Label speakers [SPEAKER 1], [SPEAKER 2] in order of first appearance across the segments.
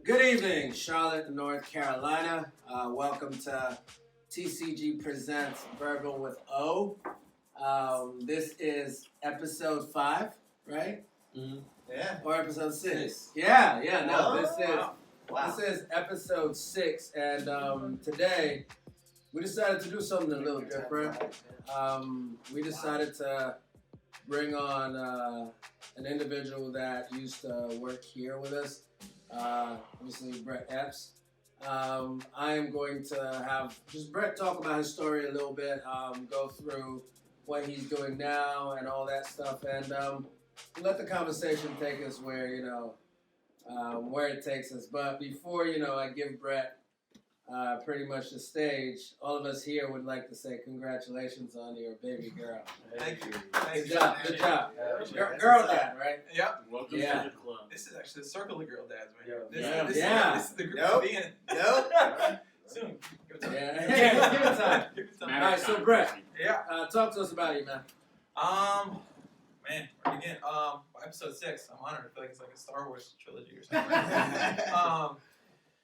[SPEAKER 1] Good evening, Charlotte, North Carolina. Welcome to TCG Presents Bourbon with O. This is episode 5, right?
[SPEAKER 2] Mm-hmm. Yeah.
[SPEAKER 1] Or episode 6. Yeah. No,
[SPEAKER 2] Wow.
[SPEAKER 1] This is episode 6, and today we decided to do something a little different. We decided to bring on an individual that used to work here with us. Obviously Brett Epps. I am going to have just Brett talk about his story a little bit, go through what he's doing now and all that stuff, and let the conversation take us where where it takes us. But before I give Brett pretty much the stage, all of us here would like to say congratulations on your baby girl.
[SPEAKER 2] Thank you.
[SPEAKER 1] Good job. Girl dad, right?
[SPEAKER 3] Yep. Welcome
[SPEAKER 1] Yeah.
[SPEAKER 3] to the club.
[SPEAKER 4] This is actually the circle of girl dads right here.
[SPEAKER 1] Yeah.
[SPEAKER 4] This is the group
[SPEAKER 2] Nope.
[SPEAKER 4] to be in.
[SPEAKER 2] Nope.
[SPEAKER 4] Soon. Give it time.
[SPEAKER 1] Yeah. Hey, give it time.
[SPEAKER 4] Give it time.
[SPEAKER 1] All right, so Brett,
[SPEAKER 4] Yeah.
[SPEAKER 1] talk to us about you, man.
[SPEAKER 4] Man, where to begin? Episode 6. I'm honored. I feel like it's like a Star Wars trilogy or something.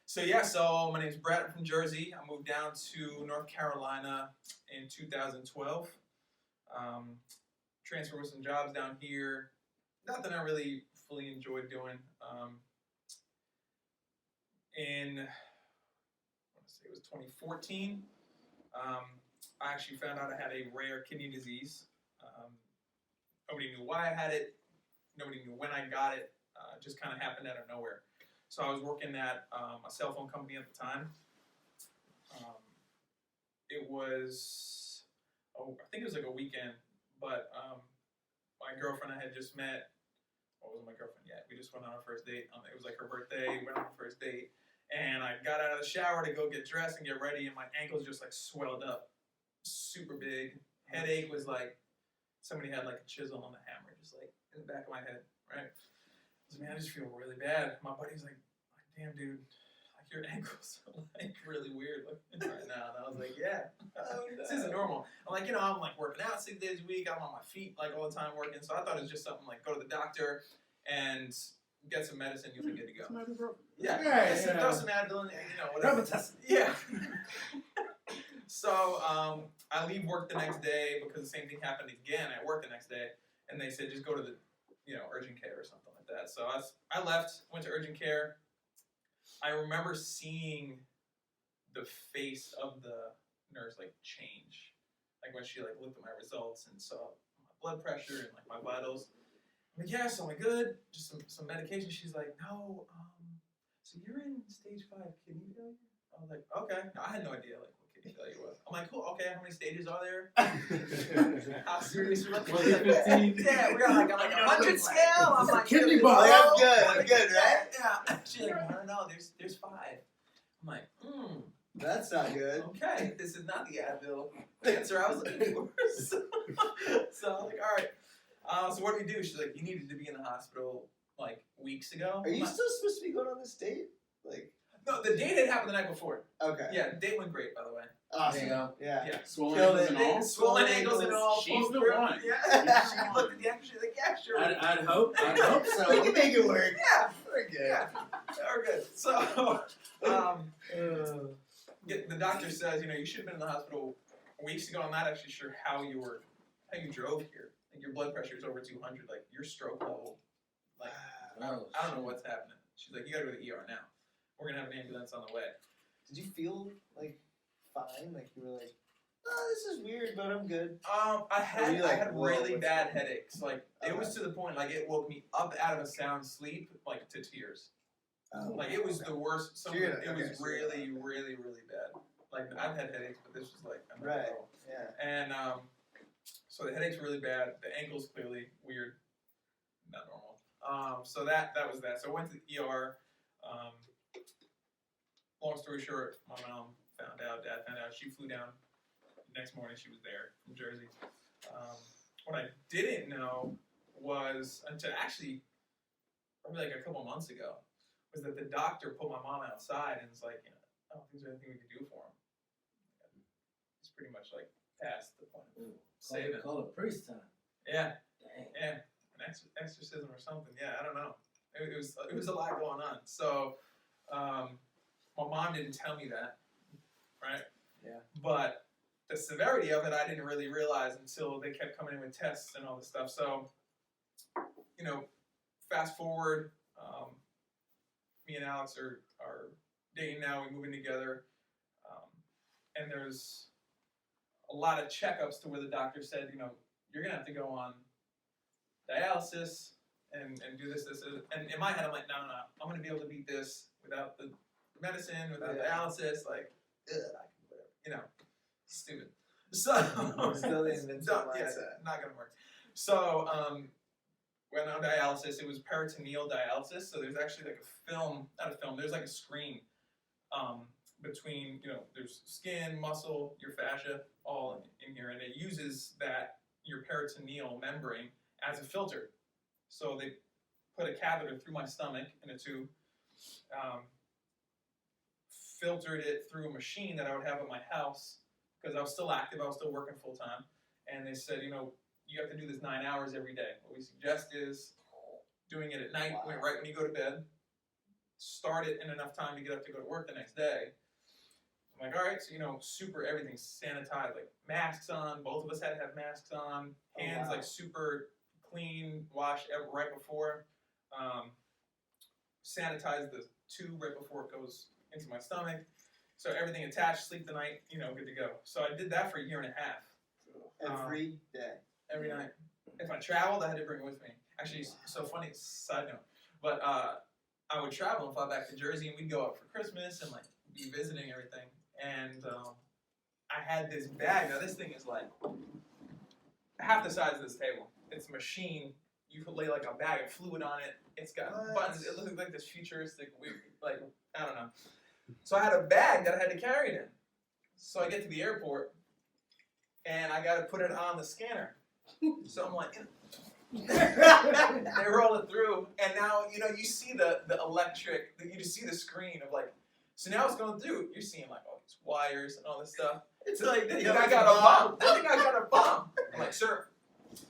[SPEAKER 4] So my name's Brett. I'm from Jersey. I moved down to North Carolina in 2012. Transferred with some jobs down here. Nothing I really fully enjoyed doing. In, I want to say it was 2014, I actually found out I had a rare kidney disease. Nobody knew why I had it. Nobody knew when I got it. It just kind of happened out of nowhere. So I was working at a cell phone company at the time. It was, I think it was like a weekend, but my girlfriend I had just met, well, it wasn't my girlfriend yet. We just went on our first date. It was like her birthday. We went on our first date. And I got out of the shower to go get dressed and get ready, and my ankles just like swelled up, super big. Headache was like somebody had like a chisel on the hammer, just like in the back of my head, right? I was like, man, I just feel really bad. My buddy's like, damn, dude, like your ankles are like really weird right now. And I was like, yeah, this isn't normal. I'm like, I'm like working out 6 days a week. I'm on my feet like all the time working. So I thought it was just something like go to the doctor and get some medicine, you'll be good to go. Yeah. Throw some Advil in, whatever. Yeah. So I leave work the next day because the same thing happened again at work the next day, and they said just go to the urgent care or something like that. So I left, went to urgent care. I remember seeing the face of the nurse like change, like when she like looked at my results and saw my blood pressure and like my vitals. I'm like, yeah, so am I good? Just some medication. She's like, no, so you're in stage 5 kidney failure? I was like, okay. No, I had no idea like what kidney failure was. I'm like, cool, okay, how many stages are there? How serious are we?
[SPEAKER 3] 15?
[SPEAKER 4] Yeah, we got like a 100 scale. I'm like,
[SPEAKER 1] kidney
[SPEAKER 4] ball.
[SPEAKER 1] ball.
[SPEAKER 2] I'm good, right?
[SPEAKER 4] Yeah. She's like, no, there's 5. I'm like,
[SPEAKER 2] That's not good.
[SPEAKER 4] okay, this is not the Advil answer I was looking for. So I'm like, all right. So what do we do? She's like, you needed to be in the hospital like weeks ago.
[SPEAKER 2] Are you still supposed to be going on this date? Like,
[SPEAKER 4] No, the date had happened the night before.
[SPEAKER 2] okay.
[SPEAKER 4] Yeah, the date went great, by the way.
[SPEAKER 2] Awesome.
[SPEAKER 1] There you go.
[SPEAKER 2] Yeah.
[SPEAKER 4] Yeah.
[SPEAKER 3] Swollen
[SPEAKER 2] Killed
[SPEAKER 3] ankles
[SPEAKER 2] it.
[SPEAKER 3] and all?
[SPEAKER 4] Swollen ankles and all.
[SPEAKER 3] She's the one.
[SPEAKER 4] Yeah. She looked at the ankle. She's like, yeah, sure.
[SPEAKER 1] I'd hope so.
[SPEAKER 2] We can make it work.
[SPEAKER 4] Yeah.
[SPEAKER 2] We're good.
[SPEAKER 4] Yeah. We're good. So, the doctor says, you should have been in the hospital weeks ago. I'm not actually sure how you drove here. Like your blood pressure is over 200. Like your stroke level. Like I don't know what's happening. She's like, you gotta go to the ER now. We're gonna have an ambulance on the way.
[SPEAKER 2] Did you feel like fine? Like you were like, this is weird, but I'm good.
[SPEAKER 4] I had
[SPEAKER 2] whoa,
[SPEAKER 4] really
[SPEAKER 2] what's
[SPEAKER 4] bad
[SPEAKER 2] going on?
[SPEAKER 4] headaches. Like it was to the point like it woke me up out of a sound sleep like to tears. Like it was the worst. It was really, really, really bad. Like I've had headaches, but this was like another level.
[SPEAKER 2] Yeah.
[SPEAKER 4] And so the headaches were really bad. The ankles clearly weird, not normal. So that was that. So I went to the ER. Long story short, my mom found out. Dad found out. She flew down. The next morning, she was there from Jersey. What I didn't know was until actually probably like a couple months ago was that the doctor pulled my mom outside and was like, I don't think there's anything we can do for him. It's pretty much like past the point of saving.
[SPEAKER 1] Call it priest time.
[SPEAKER 4] Yeah.
[SPEAKER 1] Dang.
[SPEAKER 4] Yeah. An exorcism or something. Yeah, I don't know. It was a lot going on. So My mom didn't tell me that, right?
[SPEAKER 2] Yeah.
[SPEAKER 4] But the severity of it, I didn't really realize until they kept coming in with tests and all this stuff. So, you know, fast forward, me and Alex are dating now. We move in together, and there's a lot of checkups to where the doctor said, you know, you're gonna have to go on dialysis and do this. And in my head, I'm like, no, I'm gonna be able to beat this without the medicine, without dialysis, like, whatever, you know, stupid. So
[SPEAKER 2] Still the invincible mindset.
[SPEAKER 4] Yeah, not gonna work. So went on dialysis. It was peritoneal dialysis. So there's actually like there's like a screen between, you know, there's skin, muscle, your fascia, all in here, and it uses your peritoneal membrane as a filter. So they put a catheter through my stomach in a tube, filtered it through a machine that I would have at my house because I was still active, I was still working full time, and they said, you know, you have to do this 9 hours every day. What we suggest is doing it at night, right when you go to bed, start it in enough time to get up to go to work the next day. I'm like, all right, so, you know, everything's sanitized, like masks on. Both of us had to have masks on. Hands like super clean, washed right before. Sanitize the tube right before it goes into my stomach. So everything attached, sleep the night, you know, good to go. So I did that for a year and a half.
[SPEAKER 2] Every day.
[SPEAKER 4] Every night. If I traveled, I had to bring it with me. Actually, so funny, side note. But I would travel and fly back to Jersey, and we'd go out for Christmas and like be visiting everything. And I had this bag. Now this thing is like half the size of this table. It's a machine. You could lay like a bag of fluid on it. It's got buttons. It looks like this futuristic, weird, like, I don't know. So I had a bag that I had to carry it in. So I get to the airport, and I got to put it on the scanner. So I'm like, they roll it through, and now, you know, you see the electric, you just see the screen of like, so now it's going through. You're seeing like all these wires and all this stuff. It's like, I got a bomb. I think I got a bomb. I'm like, sir,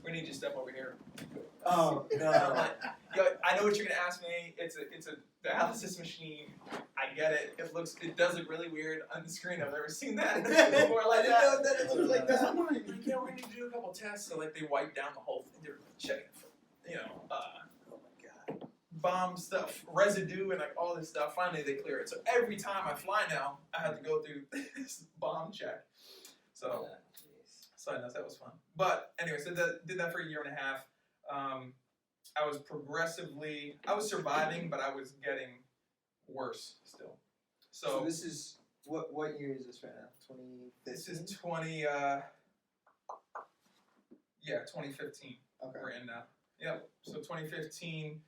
[SPEAKER 4] we need you to step over here.
[SPEAKER 2] Oh, no.
[SPEAKER 4] I'm like, yo, I know what you're gonna ask me. It's a dialysis machine. I get it. It does look really weird on the screen. I've never seen that before like that.
[SPEAKER 2] I didn't know that it looked like that.
[SPEAKER 4] Like, yeah, we're gonna do a couple tests. So like they wipe down the whole thing. They're checking for, you know,
[SPEAKER 2] Oh my God.
[SPEAKER 4] bomb stuff, residue, and like all this stuff. Finally, they clear it. So every time I fly now, I have to go through this bomb check. So, so I know that was fun. But anyway, so did that for a year and a half. I was surviving, but I was getting worse still. So
[SPEAKER 2] this is, what year is this right now? 2015?
[SPEAKER 4] This is 2015.
[SPEAKER 2] Okay.
[SPEAKER 4] We're in now. Yep. So 2015,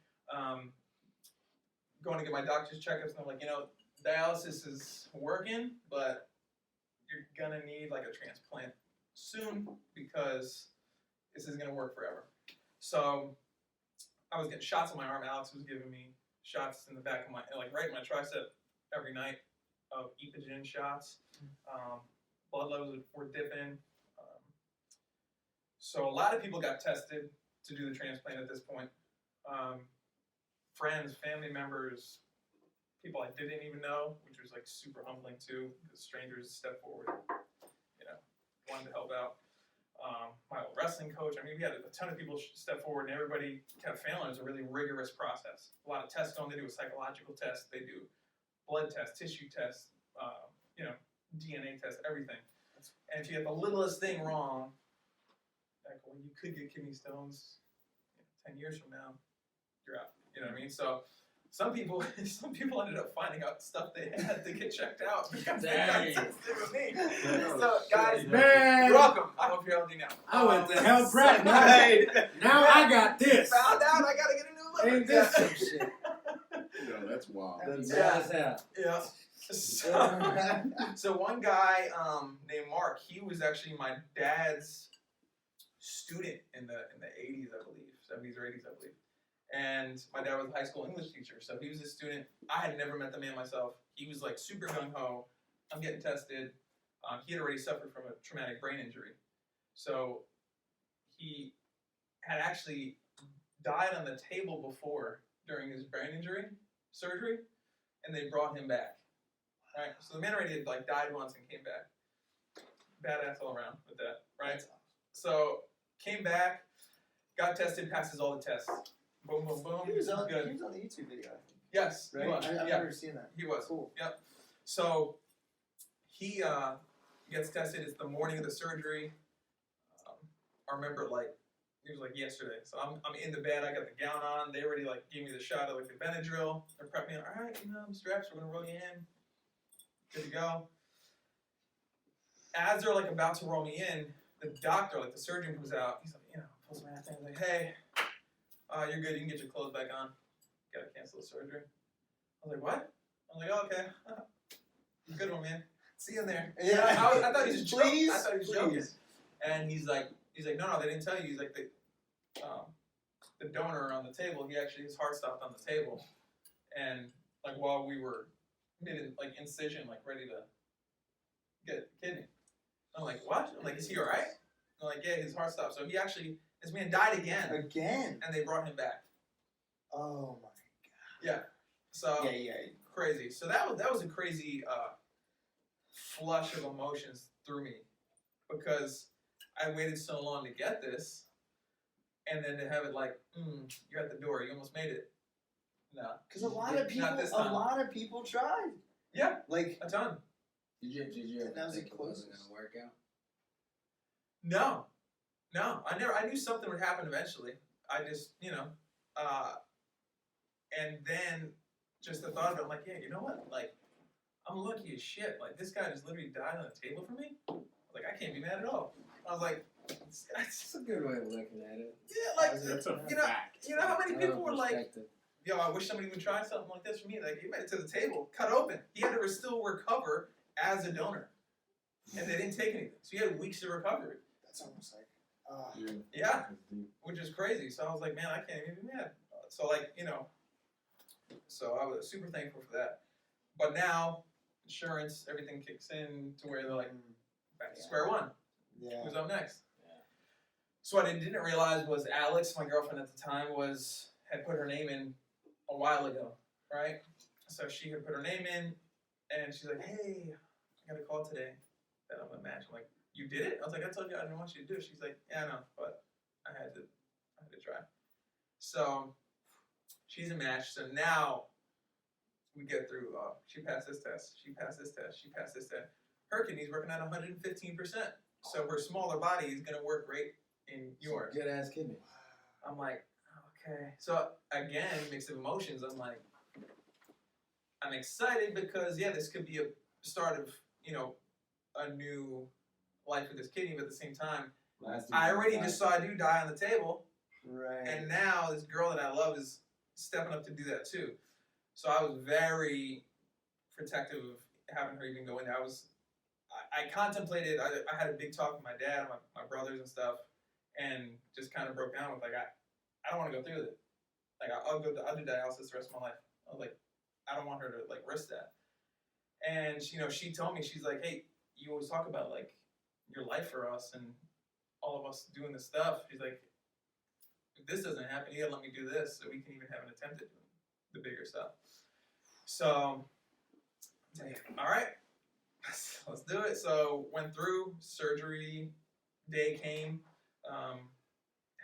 [SPEAKER 4] going to get my doctor's checkups, and I'm like, you know, dialysis is working, but you're gonna need like a transplant soon because this is gonna work forever. So I was getting shots on my arm. Alex was giving me shots in the back of like right in my tricep every night of epigen shots. Blood levels were dipping. So a lot of people got tested to do the transplant at this point. Friends, family members, people I didn't even know, which was like super humbling too, because strangers step forward, you know, wanted to help out. My old wrestling coach, I mean, we had a ton of people step forward, and everybody kept failing. It was a really rigorous process. A lot of tests going. They do a psychological test. They do blood tests, tissue tests, you know, DNA tests, everything. And if you have the littlest thing wrong, like, well, you could get kidney stones 10 years from now, you're out. You know what I mean? So some people ended up finding out stuff they had to get checked out because they got tested with me. So guys,
[SPEAKER 1] Man.
[SPEAKER 4] you're welcome. I hope you're healthy now.
[SPEAKER 1] I went to hell Brett. Now I got this.
[SPEAKER 4] Found out I gotta get a new liver.
[SPEAKER 1] Ain't this some shit?
[SPEAKER 3] No, that's wild.
[SPEAKER 1] That's
[SPEAKER 4] Yeah.
[SPEAKER 1] hell.
[SPEAKER 4] Yeah. So one guy named Mark, he was actually my dad's student in the 80s, I believe, 70s or 80s, I believe. And my dad was a high school English teacher, so he was a student. I had never met the man myself. He was like super gung-ho. I'm getting tested. He had already suffered from a traumatic brain injury. So he had actually died on the table before during his brain injury surgery. and they brought him back. Right? So the man already had like died once and came back. Badass all around with that, right? So came back, got tested, passes all the tests. Boom, boom, boom.
[SPEAKER 2] He was on
[SPEAKER 4] good.
[SPEAKER 2] the YouTube video, I think.
[SPEAKER 4] Yes,
[SPEAKER 2] Right?
[SPEAKER 4] he was.
[SPEAKER 2] I've
[SPEAKER 4] Yeah,
[SPEAKER 2] never seen that.
[SPEAKER 4] he was.
[SPEAKER 2] Cool.
[SPEAKER 4] Yep. So he gets tested. It's the morning of the surgery. I remember it was like yesterday. So I'm in the bed. I got the gown on. They already like gave me the shot of like the Benadryl. They're prepping me. All right, Mr. Epps, we're gonna roll you in. Good to go. As they're like about to roll me in, the doctor, like the surgeon, comes out. He's like, pulls my ass down. He's like, hey, you're good. You can get your clothes back on. Gotta cancel the surgery. I was like, what? I was like, oh, okay. Good one, man. See you in there.
[SPEAKER 2] Yeah.
[SPEAKER 4] I thought he was joking.
[SPEAKER 2] Please,
[SPEAKER 4] I thought he was joking.
[SPEAKER 2] please.
[SPEAKER 4] And he's like, no, they didn't tell you. He's like, the donor on the table, his heart stopped on the table. And like while we were incision, like ready to get the kidney. I'm like, what? I'm like, is he all right? I'm like, yeah, his heart stopped. So this man died again.
[SPEAKER 2] Again?
[SPEAKER 4] And they brought him back.
[SPEAKER 2] Oh my God.
[SPEAKER 4] Yeah. So
[SPEAKER 2] Yeah.
[SPEAKER 4] crazy. So that was a crazy flush of emotions through me because I waited so long to get this, and then to have it like, you're at the door. You almost made it. No.
[SPEAKER 2] Because a lot of people tried.
[SPEAKER 4] Yeah.
[SPEAKER 2] Like
[SPEAKER 4] a ton.
[SPEAKER 1] Did you
[SPEAKER 2] And that was
[SPEAKER 1] think
[SPEAKER 2] the
[SPEAKER 1] it wasn't
[SPEAKER 2] closest.
[SPEAKER 1] gonna work out?
[SPEAKER 4] No. I knew something would happen eventually. I just, and then just the thought of it, I'm like, yeah, you know what? Like, I'm lucky as shit. Like, this guy just literally died on the table for me. Like, I can't be mad at all. I was like,
[SPEAKER 1] That's a good way of looking at it.
[SPEAKER 4] yeah, like,
[SPEAKER 3] That's a
[SPEAKER 4] you know,
[SPEAKER 3] fact.
[SPEAKER 4] you know how many people were like,
[SPEAKER 1] Perspective.
[SPEAKER 4] yo, I wish somebody would try something like this for me. Like, he made it to the table, cut open. He had to still recover as a donor. And they didn't take anything. So he had weeks of recovery.
[SPEAKER 2] that's almost like
[SPEAKER 4] Yeah, which is crazy. So I was like, man, I can't even be mad. So so I was super thankful for that. But now, insurance, everything kicks in to where they're like, back to square one.
[SPEAKER 2] yeah.
[SPEAKER 4] Who's up next?
[SPEAKER 1] Yeah.
[SPEAKER 4] So what I didn't realize was Alex, my girlfriend at the time, had put her name in a while ago, right? So she had put her name in, and she's like, hey, I got a call today that I'm gonna match. I'm like, you did it? I was like, I told you I didn't want you to do it. She's like, yeah, I know, but I had to try. So she's a match. So now we get through. She passed this test. She passed this test. She passed this test. Her kidney's working at 115%. So her smaller body is gonna work great in yours.
[SPEAKER 1] Good ass kidney.
[SPEAKER 4] I'm like, okay. So again, mix of emotions. I'm like, I'm excited because this could be a start of a new life with this kidney, but at the same time, I already just saw a dude die on the table,
[SPEAKER 2] Right.
[SPEAKER 4] and now this girl that I love is stepping up to do that too. So I was very protective of having her even go in there. I contemplated. I had a big talk with my dad and my brothers and stuff, and just kind of broke down with like, I don't want to go through it. Like I'll do dialysis the rest of my life. I was like, I don't want her to like risk that. And she told me, she's like, hey, you always talk about like your life for us and all of us doing this stuff. She's like, if this doesn't happen, you gotta let me do this so we can even have an attempt at doing the bigger stuff. So, all right, let's do it. So went through surgery, day came,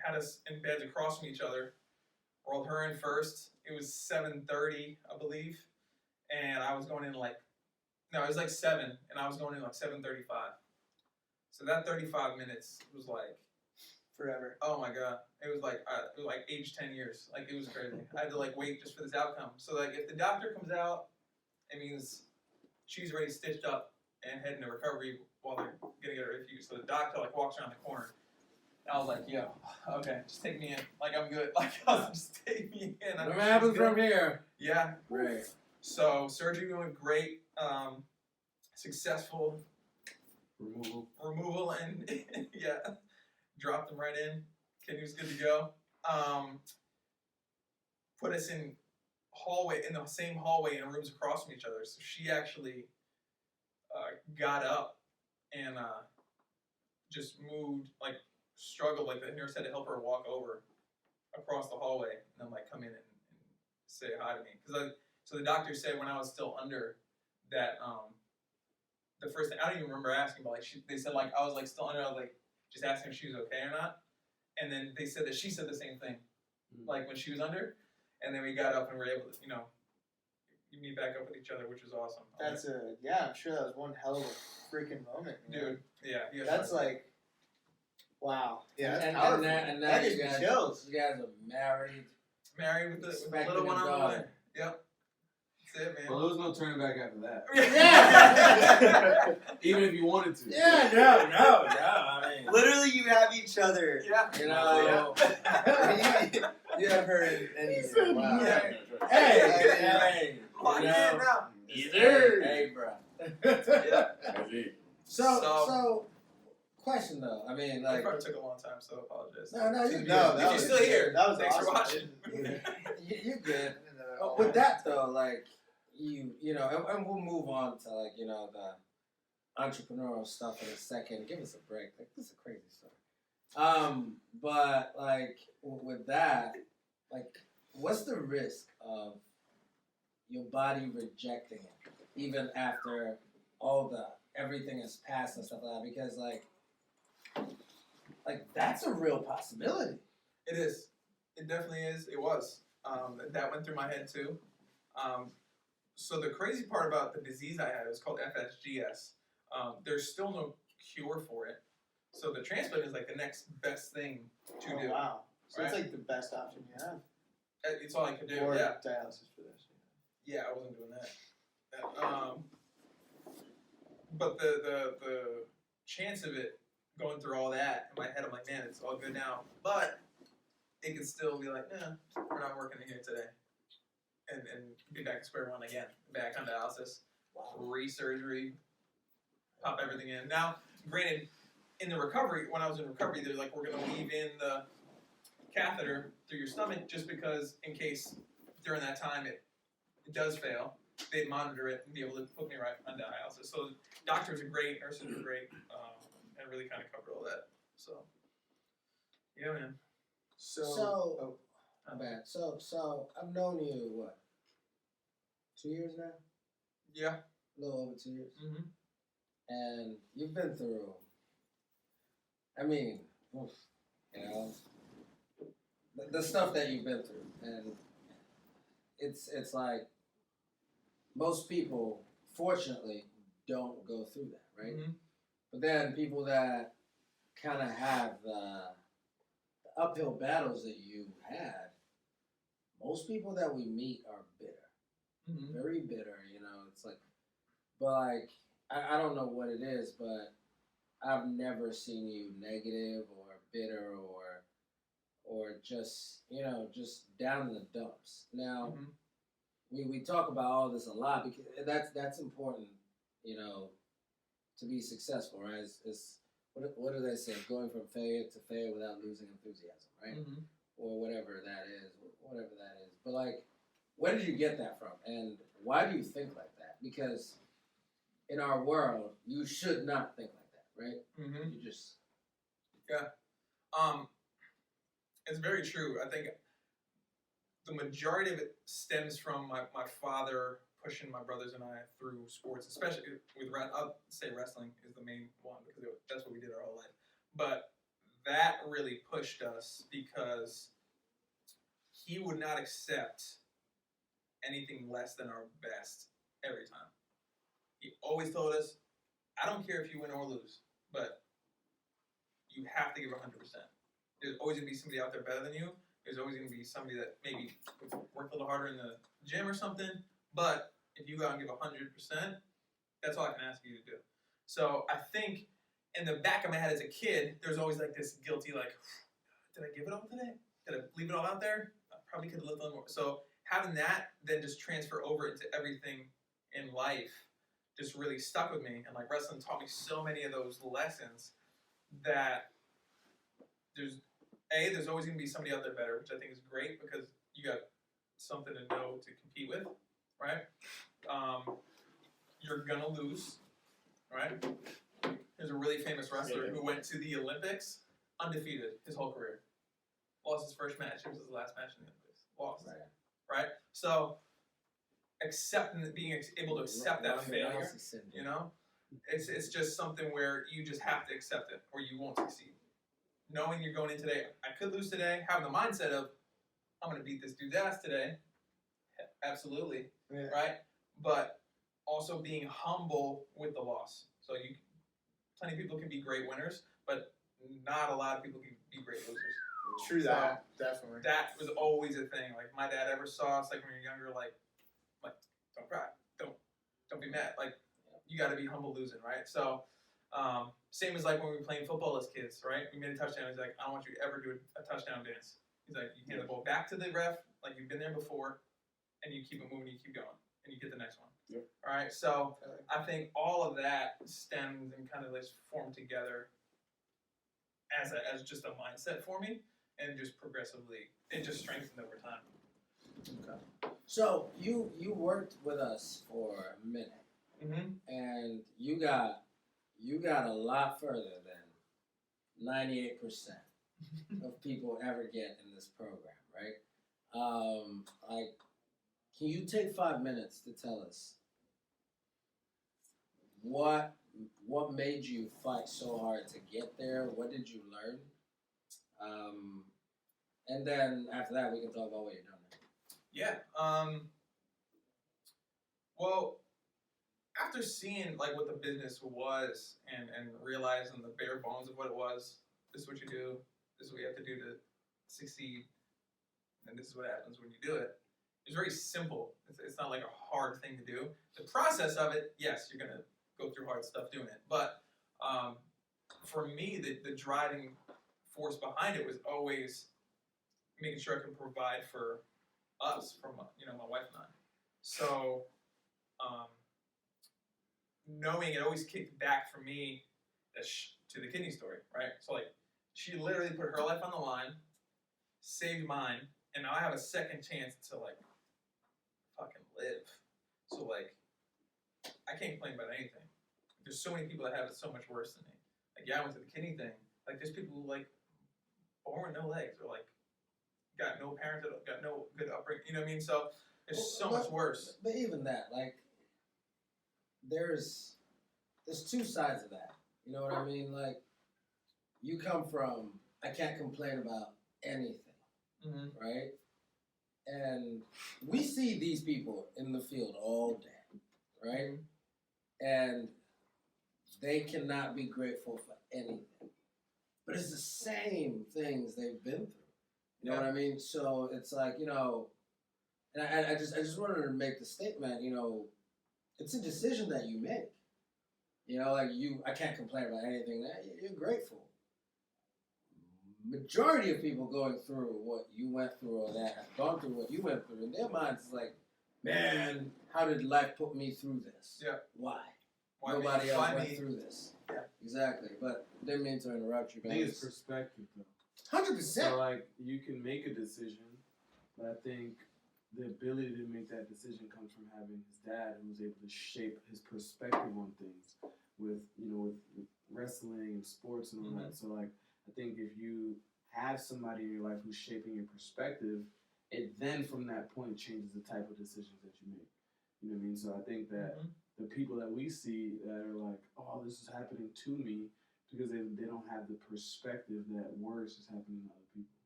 [SPEAKER 4] had us in beds across from each other, rolled her in first. It was 7:30, I believe, and I was going in it was like 7, and I was going in like 7:35. So that 35 minutes was like
[SPEAKER 2] Forever.
[SPEAKER 4] oh my god, it was like age 10 years. Like it was crazy. I had to like wait just for this outcome. So like if the doctor comes out, it means she's already stitched up and heading to recovery while they're gonna get her infused. So the doctor like walks around the corner. And I was like, yo, okay, just take me in. Like I'm good. Like just take me in.
[SPEAKER 1] What happens from here?
[SPEAKER 4] Yeah.
[SPEAKER 1] Right.
[SPEAKER 4] So surgery went great. Successful removal and yeah, dropped them right in. Kidney was good to go. Put us in the same hallway in rooms across from each other. So she actually got up and just moved, like struggled, like the nurse had to help her walk over across the hallway and then like come in and say hi to me. Because So the doctor said when I was still under that, the first thing, I don't even remember asking, but like they said like I was like still under, I was like just asking if she was okay or not. And then they said that she said the same thing, like when she was under. And then we got up and were able to, you meet back up with each other, which was awesome.
[SPEAKER 2] That's I'm sure that was one hell of a freaking moment.
[SPEAKER 4] Dude, yeah.
[SPEAKER 2] That's like, wow. Yeah, that's
[SPEAKER 1] and
[SPEAKER 2] powerful.
[SPEAKER 1] And now
[SPEAKER 2] that gives
[SPEAKER 1] you
[SPEAKER 2] me
[SPEAKER 1] guys,
[SPEAKER 2] chills.
[SPEAKER 1] you guys are married.
[SPEAKER 4] Married with the
[SPEAKER 1] Expecting
[SPEAKER 4] little one
[SPEAKER 1] a
[SPEAKER 4] on the
[SPEAKER 1] dog.
[SPEAKER 4] way. Yep. That's it, man.
[SPEAKER 3] Well, there was no turning back after that.
[SPEAKER 1] Yeah.
[SPEAKER 3] Even if you wanted to.
[SPEAKER 1] Yeah, no. I mean,
[SPEAKER 2] Literally, you have each other.
[SPEAKER 4] Yeah.
[SPEAKER 1] you know,
[SPEAKER 2] You have her in
[SPEAKER 1] wow.
[SPEAKER 3] Yeah.
[SPEAKER 1] Hey,
[SPEAKER 4] Lock
[SPEAKER 1] you
[SPEAKER 4] in
[SPEAKER 1] know,
[SPEAKER 4] now.
[SPEAKER 1] hey, bro.
[SPEAKER 4] Yeah.
[SPEAKER 1] So, question though. I mean,
[SPEAKER 4] It
[SPEAKER 1] like,
[SPEAKER 4] probably took a long time, so I apologize.
[SPEAKER 1] no, you
[SPEAKER 2] No,
[SPEAKER 4] If
[SPEAKER 2] that
[SPEAKER 4] you're
[SPEAKER 2] was
[SPEAKER 4] still here,
[SPEAKER 2] that was
[SPEAKER 4] thanks
[SPEAKER 2] awesome.
[SPEAKER 4] for watching.
[SPEAKER 1] you're good. With that though, like you know, and we'll move on to like the entrepreneurial stuff in a second. Give us a break. Like this is a crazy story. But like with that, like, what's the risk of your body rejecting it, even after all everything is passed and stuff like that? Because like that's a real possibility.
[SPEAKER 4] It is. It definitely is. It was. That went through my head too. So the crazy part about the disease I had, it was called FSGS. There's still no cure for it. So the transplant is like the next best thing to do.
[SPEAKER 2] Wow. So it's
[SPEAKER 4] Right?
[SPEAKER 2] like the best option you have.
[SPEAKER 4] It's all I could do.
[SPEAKER 2] Or
[SPEAKER 4] Yeah.
[SPEAKER 2] dialysis for this.
[SPEAKER 4] Yeah, I wasn't doing that. But the chance of it going through all that in my head, I'm like, man, it's all good now. But it could still be like, we're not working in here today. And be back to square one again. Back on dialysis. Re-surgery. Pop everything in. Now, granted, in the recovery, when I was in recovery, they're like, we're going to weave in the catheter through your stomach just because in case during that time it does fail, they'd monitor it and be able to put me right on dialysis. So doctors are great, nurses are great, and really kind of covered all that. So, yeah, man.
[SPEAKER 2] So
[SPEAKER 1] My bad. So I've known you what? 2 years now?
[SPEAKER 4] Yeah.
[SPEAKER 1] A little over 2 years.
[SPEAKER 4] Mm-hmm.
[SPEAKER 1] And you've been through. I mean, oof, you know, the stuff that you've been through, and it's like most people, fortunately, don't go through that, right?
[SPEAKER 4] Mm-hmm.
[SPEAKER 1] But then people that kind of have the uphill battles that you had, most people that we meet are bitter.
[SPEAKER 4] Mm-hmm.
[SPEAKER 1] Very bitter, you know. It's like, but like, I don't know what it is, but I've never seen you negative or bitter or just, you know, just down in the dumps. Now, we talk about all this a lot because that's important, you know, to be successful, right? It's what do they say? Going from failure to failure without losing enthusiasm, right?
[SPEAKER 4] Mm-hmm.
[SPEAKER 1] Or whatever that is. But like, where did you get that from? And why do you think like that? Because in our world, you should not think like that, right?
[SPEAKER 4] Mm-hmm.
[SPEAKER 1] You just...
[SPEAKER 4] Yeah. It's very true. I think the majority of it stems from my father pushing my brothers and I through sports, especially with I'll say wrestling is the main one because that's what we did our whole life. But that really pushed us because he would not accept anything less than our best every time. He always told us, I don't care if you win or lose, but you have to give 100%. There's always going to be somebody out there better than you. There's always going to be somebody that maybe worked a little harder in the gym or something. But if you go out and give 100%, that's all I can ask you to do. So I think in the back of my head as a kid, there's always like this guilty, like, did I give it all today? Did I leave it all out there? I probably could have left a little more. So having that then just transfer over into everything in life just really stuck with me. And like wrestling taught me so many of those lessons that there's always going to be somebody out there better, which I think is great because you got something to know to compete with, right? You're going to lose, right? There's a really famous wrestler who went to the Olympics undefeated his whole career. Lost his first match. It was his last match in the Olympics. Lost. Right? So being able to accept that failure. You know, it's just something where you just have to accept it, or you won't succeed. Knowing you're going in today, I could lose today. Having the mindset of I'm going to beat this dude's ass today. Absolutely, right? But also being humble with the loss. So plenty of people can be great winners, but not a lot of people can be great losers.
[SPEAKER 2] True that, definitely.
[SPEAKER 4] That was always a thing. Like my dad ever saw us, like when you're younger, like don't cry, don't be mad. Like you got to be humble losing, right? So same as like when we were playing football as kids, right? We made a touchdown. He's like, I don't want you to ever do a touchdown dance. He's like, you hand the ball back to the ref, like you've been there before, and you keep it moving, you keep going, and you get the next one.
[SPEAKER 3] Yep.
[SPEAKER 4] All right. So I think all of that stems and kind of like formed together as just a mindset for me, and just progressively, it just strengthened over time.
[SPEAKER 1] Okay. So you worked with us for a minute, and you got a lot further than 98% of people ever get in this program, right? Like, can you take 5 minutes to tell us what made you fight so hard to get there? What did you learn? And then after that, we can talk about what you're doing.
[SPEAKER 4] Yeah. Well, after seeing like what the business was and realizing the bare bones of what it was, this is what you do, this is what you have to do to succeed, and this is what happens when you do it. It's very simple. It's not like a hard thing to do. The process of it, yes, you're gonna go through hard stuff doing it. But for me, the driving force behind it was always making sure I could provide for us, for my wife and I. So knowing it always kicked back for me to the kidney story, right? So like she literally put her life on the line, saved mine, and now I have a second chance to like fucking live. So like I can't complain about anything. There's so many people that have it so much worse than me. Like yeah, I went to the kidney thing. Like there's people who like born with no legs or like got no parents, got no good upbringing. You know what I mean? So it's so much worse.
[SPEAKER 1] But even that, like, there's two sides of that. You know what I mean? Like, you come from, I can't complain about anything, right? And we see these people in the field all day, right? And they cannot be grateful for anything. But it's the same things they've been through. You know what I mean? So it's like, and I just wanted to make the statement, it's a decision that you make. I can't complain about anything. You're grateful. Majority of people going through what you went through or that have gone through what you went through, in their minds is like, man, how did life put me through this?
[SPEAKER 4] Yeah.
[SPEAKER 1] Why Nobody else went through this. Yeah. Exactly. But didn't mean to interrupt you, guys.
[SPEAKER 3] I think it's perspective, though.
[SPEAKER 1] 100%.
[SPEAKER 3] So, like, you can make a decision, but I think the ability to make that decision comes from having his dad who was able to shape his perspective on things with wrestling and sports and all that. So, like, I think if you have somebody in your life who's shaping your perspective, it then from that point changes the type of decisions that you make. You know what I mean? So I think that the people that we see that are like, oh, this is happening to me, because they don't have the perspective that worse is happening to other people.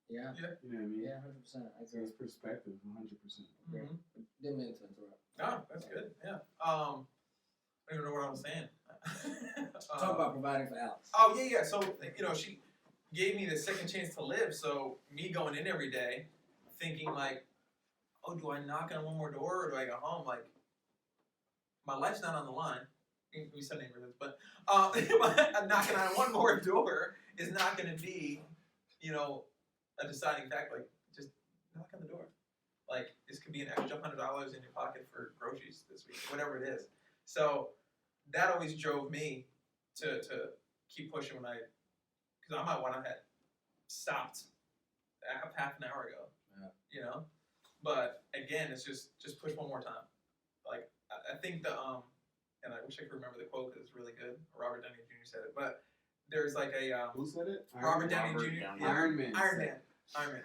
[SPEAKER 1] Yeah.
[SPEAKER 3] You know what I mean?
[SPEAKER 1] Yeah, 100%. I
[SPEAKER 3] So
[SPEAKER 1] agree.
[SPEAKER 3] it's perspective, 100%.
[SPEAKER 1] Didn't mean to interrupt.
[SPEAKER 4] No, that's good. Yeah. I don't even know what I was saying.
[SPEAKER 1] Talk about providing for Alex.
[SPEAKER 4] Oh, yeah. So, she gave me the second chance to live. So me going in every day thinking like, oh, do I knock on one more door or do I go home? Like, my life's not on the line. We said neighborhoods, but knocking on one more door is not going to be, a deciding fact. Like, just knock on the door. Like, this could be an extra $100 in your pocket for groceries this week, whatever it is. So that always drove me to keep pushing because I might want to have stopped half an hour ago. Yeah. But again, it's just push one more time. Like I think and I wish I could remember the quote because it's really good. Robert Downey Jr. said it, but there's like a
[SPEAKER 3] who said it?
[SPEAKER 4] Robert Downey Jr.
[SPEAKER 3] Iron Man.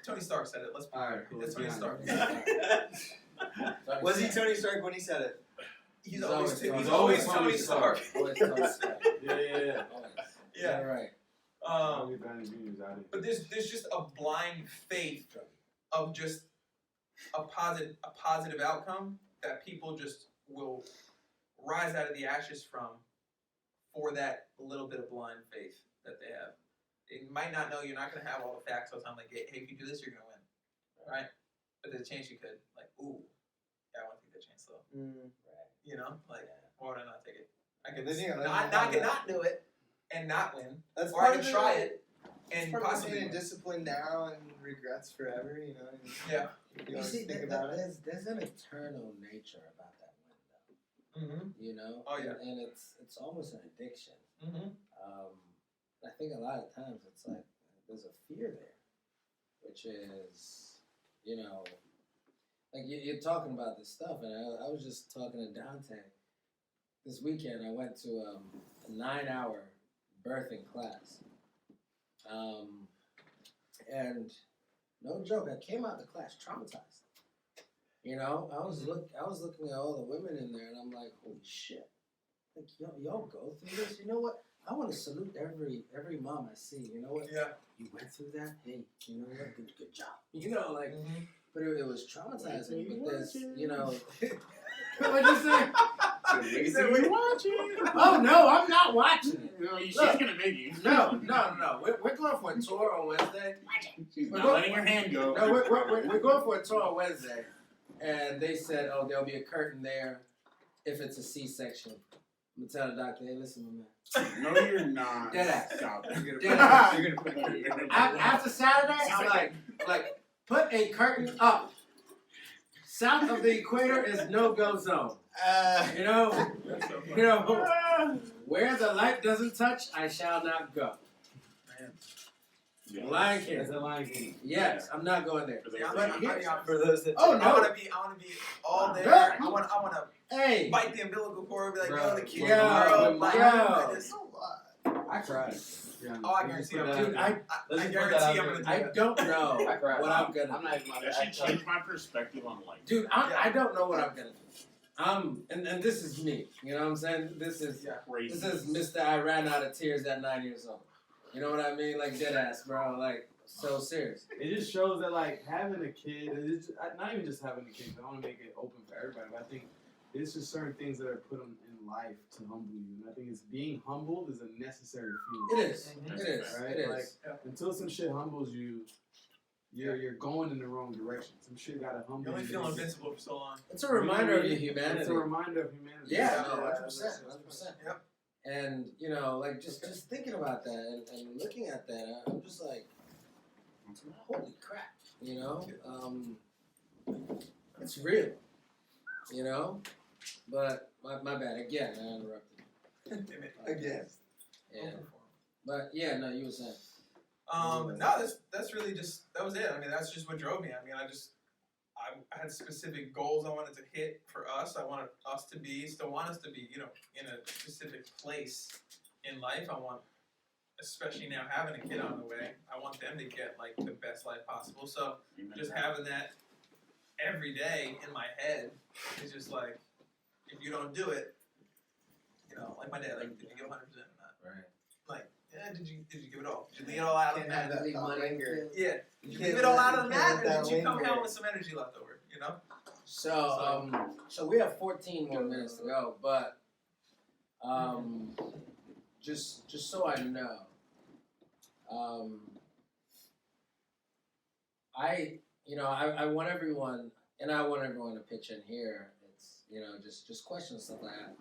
[SPEAKER 4] Tony Stark said it. Let's be clear.
[SPEAKER 3] Cool.
[SPEAKER 4] That's Tony Stark.
[SPEAKER 2] Was he Tony Stark when he said it?
[SPEAKER 4] He's always
[SPEAKER 1] Tony
[SPEAKER 4] Tony Stark.
[SPEAKER 1] Always Tony Stark.
[SPEAKER 3] Yeah.
[SPEAKER 1] Always.
[SPEAKER 4] Yeah.
[SPEAKER 1] Right.
[SPEAKER 4] But there's just a blind faith of just a positive outcome that people just will rise out of the ashes from for that little bit of blind faith that they have. They might not know you're not going to have all the facts all the time. Like, hey, if you do this, you're going to win, right? But there's a chance you could. Like, ooh, yeah, I want to take that chance though.
[SPEAKER 2] Right.
[SPEAKER 4] You know, like, why would I not take it? I could not do it and not win,
[SPEAKER 2] That's
[SPEAKER 4] or I could try it and
[SPEAKER 2] part
[SPEAKER 4] possibly
[SPEAKER 2] of being
[SPEAKER 4] win.
[SPEAKER 2] disciplined now and regrets forever. You know. And
[SPEAKER 4] Yeah.
[SPEAKER 2] You
[SPEAKER 1] You
[SPEAKER 2] always
[SPEAKER 1] see,
[SPEAKER 2] think about it.
[SPEAKER 1] there's an eternal nature about that window.
[SPEAKER 4] Mm-hmm.
[SPEAKER 1] You know.
[SPEAKER 4] Oh, yeah.
[SPEAKER 1] And it's almost an addiction.
[SPEAKER 4] Mm-hmm.
[SPEAKER 1] I think a lot of times it's like there's a fear there, which is, you know, like you're talking about this stuff, and I was just talking to Dante this weekend. I went to a 9-hour birthing class, and no joke, I came out of the class traumatized. You know, I was looking at all the women in there, and I'm like, holy shit! Like y'all go through this. You know what? I want to salute every mom I see. You know what?
[SPEAKER 4] Yeah.
[SPEAKER 1] You went through that. Hey, you know what? Good job. You know, like, but it was traumatizing. But there's, you know, what'd you say?
[SPEAKER 5] He said, we're watching.
[SPEAKER 1] Oh no, I'm not watching it.
[SPEAKER 5] No, she's
[SPEAKER 1] Look.
[SPEAKER 5] gonna make you.
[SPEAKER 1] No. We're going for a tour on Wednesday.
[SPEAKER 5] She's
[SPEAKER 1] We're
[SPEAKER 5] not
[SPEAKER 1] going-
[SPEAKER 5] letting her hand go.
[SPEAKER 1] No, we're going for a tour on Wednesday, and they said, oh, there'll be a curtain there if it's a C-section. I'm gonna tell the doctor, hey, listen, my man.
[SPEAKER 5] No, you're not.
[SPEAKER 1] Deadass.
[SPEAKER 5] Stop. You're
[SPEAKER 1] Deadass.
[SPEAKER 5] gonna put her.
[SPEAKER 1] After Saturday, I'm like, put a curtain up. South of the equator is no-go zone. You know, where the light doesn't touch, I shall not go.
[SPEAKER 5] Yeah.
[SPEAKER 1] Lion King.
[SPEAKER 3] That's a Lion King.
[SPEAKER 1] Yes, I'm not going there.
[SPEAKER 4] Yeah, I'm
[SPEAKER 2] For those that
[SPEAKER 1] Oh,
[SPEAKER 4] I
[SPEAKER 1] no.
[SPEAKER 4] want to be all there.
[SPEAKER 1] Good.
[SPEAKER 4] I want to
[SPEAKER 1] Hey,
[SPEAKER 4] bite the umbilical cord, be like,
[SPEAKER 3] Bro,
[SPEAKER 4] yo, the kid,
[SPEAKER 1] yo,
[SPEAKER 4] like,
[SPEAKER 1] yo.
[SPEAKER 4] I just-
[SPEAKER 1] I cried.
[SPEAKER 3] Yeah,
[SPEAKER 4] Oh, I guarantee I'm
[SPEAKER 1] Dude, I
[SPEAKER 4] I guarantee I'm gonna do
[SPEAKER 1] I
[SPEAKER 4] that.
[SPEAKER 1] don't know
[SPEAKER 3] I cried.
[SPEAKER 1] what I'm gonna
[SPEAKER 3] I'm not even
[SPEAKER 5] That should change my perspective on life.
[SPEAKER 1] do. Dude, I don't know what I'm gonna do. And this is me. You know what I'm saying? This is
[SPEAKER 5] Crazy.
[SPEAKER 1] this is Mr. I ran out of tears at 9 years old. You know what I mean? Like dead ass, bro. Like so serious.
[SPEAKER 3] It just shows that like having a kid, it's not even just having a kid. I want to make it open for everybody, but I think it's just certain things that are put in life to humble you. And I think it's being humbled is a necessary feeling.
[SPEAKER 1] It is. It is.
[SPEAKER 3] Right?
[SPEAKER 1] It is.
[SPEAKER 3] Like, until some shit humbles you, you're going in the wrong direction. Some shit gotta humble
[SPEAKER 4] You only
[SPEAKER 3] you.
[SPEAKER 4] feel invincible for so long.
[SPEAKER 1] It's a reminder of your humanity.
[SPEAKER 3] It's a reminder of humanity.
[SPEAKER 1] Yeah,
[SPEAKER 2] Yeah,
[SPEAKER 1] 100%.
[SPEAKER 4] Yep.
[SPEAKER 1] And you know, like just thinking about that and looking at that, I'm just like, holy crap, you know, it's real, you know. But my bad again, I interrupted.
[SPEAKER 2] Again.
[SPEAKER 1] Yeah, but yeah, no, you were saying.
[SPEAKER 4] No, that's really just that was it. I mean, that's just what drove me. I mean, I had specific goals I wanted to hit for us. I wanted us to be, still want us to be, you know, in a specific place in life. I want, especially now having a kid on the way, I want them to get like the best life possible. So just having that every day in my head is just like, if you don't do it, you know, like my dad, like, did you give 100% or not?
[SPEAKER 1] Right.
[SPEAKER 4] Like, yeah, did you give it all? Did you leave it all out of the
[SPEAKER 2] Can't have
[SPEAKER 4] mat?
[SPEAKER 2] that thought linger.
[SPEAKER 4] Yeah. Did you
[SPEAKER 2] Can't
[SPEAKER 4] leave it all
[SPEAKER 2] let-
[SPEAKER 4] out of the
[SPEAKER 2] can't
[SPEAKER 4] mat,
[SPEAKER 2] let
[SPEAKER 4] or
[SPEAKER 2] that
[SPEAKER 4] did you come
[SPEAKER 2] linger.
[SPEAKER 4] home with some energy left over? You know?
[SPEAKER 1] So we have 14 more minutes to go, but just so I know, I want everyone, and I want everyone to pitch in here. It's, you know, just questions, stuff like that.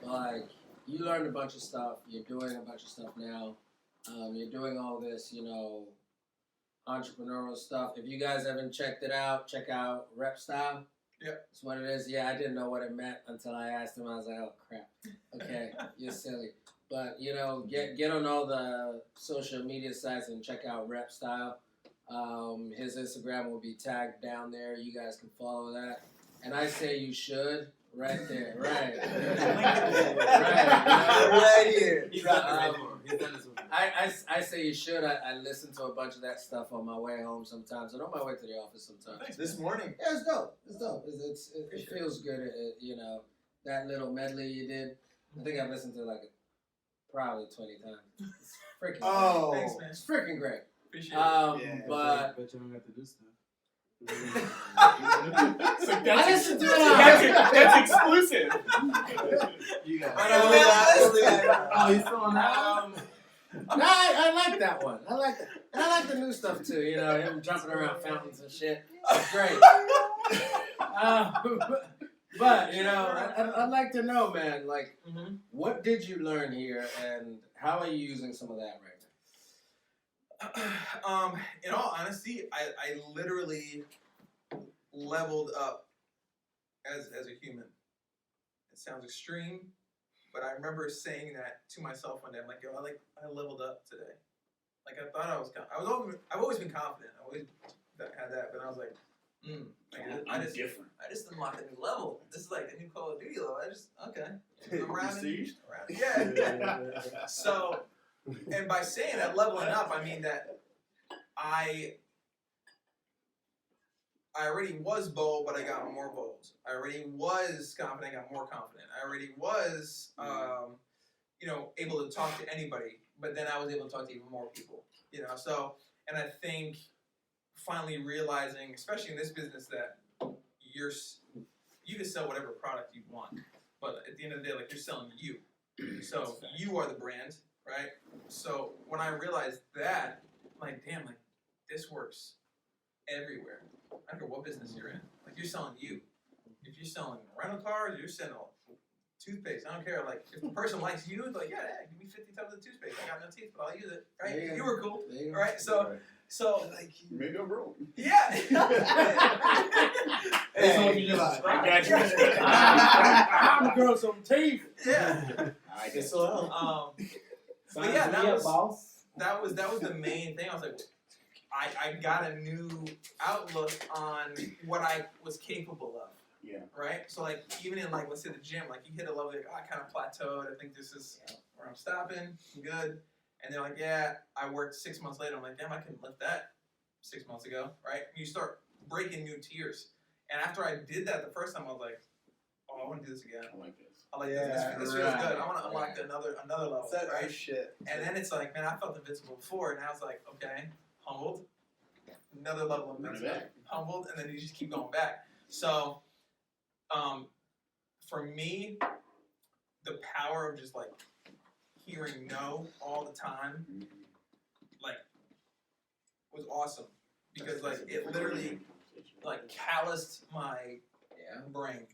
[SPEAKER 1] But like, you learned a bunch of stuff. You're doing a bunch of stuff now. You're doing all this, you know, entrepreneurial stuff. If you guys haven't checked it out, check out Rep Style.
[SPEAKER 4] Yep.
[SPEAKER 1] That's what it is. Yeah, I didn't know what it meant until I asked him. I was like, oh crap. Okay, you're silly. But you know, get on all the social media sites and check out Rep Style. His Instagram will be tagged down there. You guys can follow that. And I say you should. Right there, right.
[SPEAKER 2] Right here.
[SPEAKER 3] He's done this before.
[SPEAKER 1] I say you should. I listen to a bunch of that stuff on my way home sometimes, and on my way to the office sometimes.
[SPEAKER 4] Thanks,
[SPEAKER 2] This morning.
[SPEAKER 1] Yeah, it's dope. It's dope. It feels good. You know, that little medley you did. I think I've listened to it like probably 20 times. It's freaking.
[SPEAKER 2] Oh.
[SPEAKER 1] great.
[SPEAKER 4] Thanks, man.
[SPEAKER 1] It's freaking great.
[SPEAKER 4] Appreciate it.
[SPEAKER 2] Yeah.
[SPEAKER 1] But
[SPEAKER 3] Bet you don't have to do stuff.
[SPEAKER 5] So
[SPEAKER 1] I listened to it.
[SPEAKER 5] that's exclusive.
[SPEAKER 3] You got
[SPEAKER 1] Oh,
[SPEAKER 3] he's still on that one?
[SPEAKER 1] No, I like that one. I like that. And I like the new stuff too. You know, him jumping around fountains and shit. It's great. But you know, I'd like to know, man. Like, what did you learn here, and how are you using some of that right now?
[SPEAKER 4] In all honesty, I literally leveled up as a human. It sounds extreme, but I remember saying that to myself one day. I'm like, yo, I leveled up today. Like I thought I've always been confident. I always had that, but I was like,
[SPEAKER 5] Different.
[SPEAKER 4] I just unlocked a new level. This is like a new Call of Duty level. I'm around
[SPEAKER 5] Prestige?
[SPEAKER 4] yeah. So, and by saying that leveling up, I mean that I already was bold, but I got more bold. I already was confident, I got more confident. I already was, able to talk to anybody, but then I was able to talk to even more people. So, and I think finally realizing, especially in this business, that you can sell whatever product you want, but at the end of the day, like, you're selling you. So you are the brand, right? So when I realized that, I'm like, damn, like, this works everywhere. I don't care what business you're in. Like, you're selling you. If you're selling rental cars, you're selling toothpaste. I don't care. Like, if the person likes you, it's like, yeah, give me 50 tubs of toothpaste. I got no teeth, but I'll use it. Right?
[SPEAKER 1] Yeah.
[SPEAKER 4] You were cool.
[SPEAKER 1] Yeah.
[SPEAKER 4] Right? So like,
[SPEAKER 5] Make a room.
[SPEAKER 4] yeah.
[SPEAKER 2] Hey,
[SPEAKER 5] I got you.
[SPEAKER 1] I'm growing some teeth.
[SPEAKER 4] Yeah.
[SPEAKER 5] I
[SPEAKER 2] guess so.
[SPEAKER 4] But yeah, that was the main thing. I was like, I got a new outlook on what I was capable of.
[SPEAKER 5] Yeah.
[SPEAKER 4] Right? So like, even in, like, let's say the gym, like, you hit a level, like, I kind of plateaued. I think this is where I'm stopping. I'm good. And they're like, yeah, I worked 6 months later. I'm like, damn, I couldn't lift that 6 months ago, right? And you start breaking new tiers. And after I did that the first time, I was like, oh, I want to do this again.
[SPEAKER 5] I like this.
[SPEAKER 4] I like
[SPEAKER 2] Yeah,
[SPEAKER 4] this. This feels good. I want to unlock another level,
[SPEAKER 2] That
[SPEAKER 4] right?
[SPEAKER 2] shit.
[SPEAKER 4] And then it's like, man, I felt invincible before, and now it's like, okay, humbled, another level of
[SPEAKER 5] Run it
[SPEAKER 4] invincible,
[SPEAKER 5] back.
[SPEAKER 4] humbled, and then you just keep going back. So, for me, the power of just, like, hearing no all the time, like, was awesome, because, like, it literally, like, calloused my brain,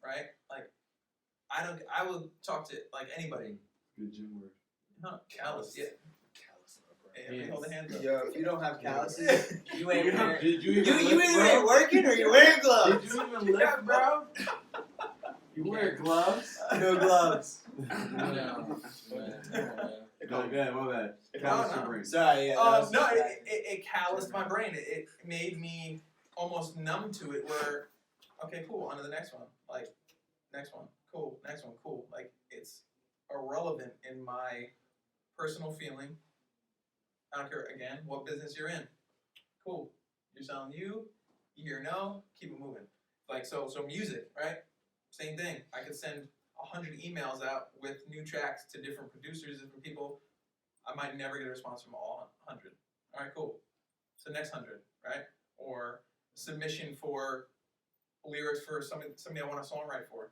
[SPEAKER 4] right? Like, I would talk to, like, anybody.
[SPEAKER 3] Good gym word.
[SPEAKER 4] No, callous, yeah. Yeah, hold the hands up.
[SPEAKER 2] Yo, if you don't have calluses, you ain't wearing.
[SPEAKER 3] Did you
[SPEAKER 2] You
[SPEAKER 3] even lift,
[SPEAKER 2] either
[SPEAKER 3] bro?
[SPEAKER 2] ain't working or you're wearing gloves.
[SPEAKER 3] Did you even lift, bro? You wear gloves?
[SPEAKER 2] No gloves.
[SPEAKER 1] No.
[SPEAKER 3] Go ahead, my bad. Callous your brain.
[SPEAKER 2] Sorry, yeah.
[SPEAKER 4] No, it calloused my brain. It made me almost numb to it, where, okay, cool, on to the next one. Like, next one, cool, next one, cool. Like, it's irrelevant in my personal feeling. I don't care, again, what business you're in. Cool. You're selling you hear no, keep it moving. Like, so music, right? Same thing. I could send 100 emails out with new tracks to different producers, different people. I might never get a response from all 100. All right, cool. So next 100, right? Or submission for lyrics for somebody I want a song write for.